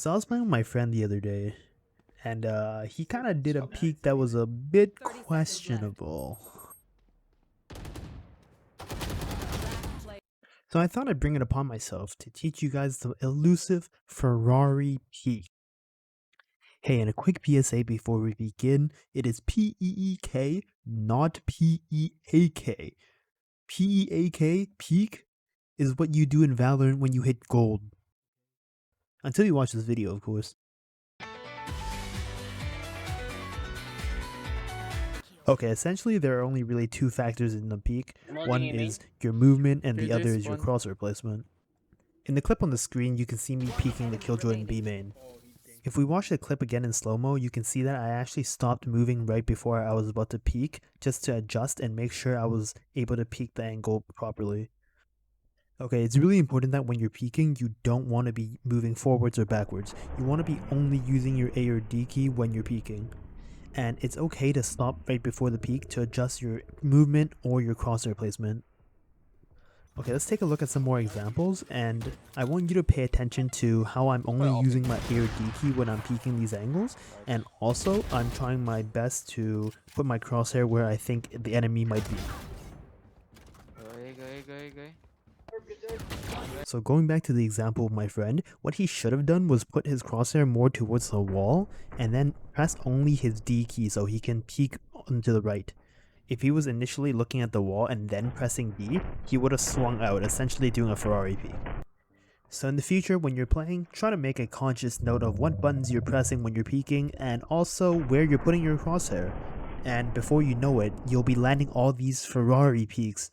So I was playing with my friend the other day, and he kind of did a peek that was a bit 30 seconds left. questionable. So I thought I'd bring it upon myself to teach you guys the elusive Ferrari peek. Hey, and a quick PSA before we begin, it is P-E-E-K, not P-E-A-K. P-E-A-K, peek, is what you do in Valorant when you hit gold. Until you watch this video, of course. Okay, essentially there are only really two factors in the peek. One is your movement and the other is your crosshair placement. In the clip on the screen, you can see me peeking the killjoy in B main. If we watch the clip again in slow-mo, you can see that I actually stopped moving right before I was about to peek, just to adjust and make sure I was able to peek the angle properly. Okay, it's really important that when you're peeking, you don't want to be moving forwards or backwards. You want to be only using your A or D key when you're peeking. And it's okay to stop right before the peek to adjust your movement or your crosshair placement. Okay, let's take a look at some more examples, and I want you to pay attention to how I'm only using my A or D key when I'm peeking these angles, and also I'm trying my best to put my crosshair where I think the enemy might be. So going back to the example of my friend, what he should have done was put his crosshair more towards the wall, and then press only his D key so he can peek onto the right. If he was initially looking at the wall and then pressing D, he would have swung out, essentially doing a Ferrari peek. So in the future, when you're playing, try to make a conscious note of what buttons you're pressing when you're peeking, and also where you're putting your crosshair. And before you know it, you'll be landing all these Ferrari peeks.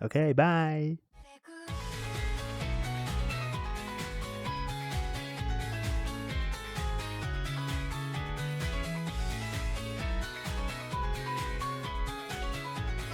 Okay, bye!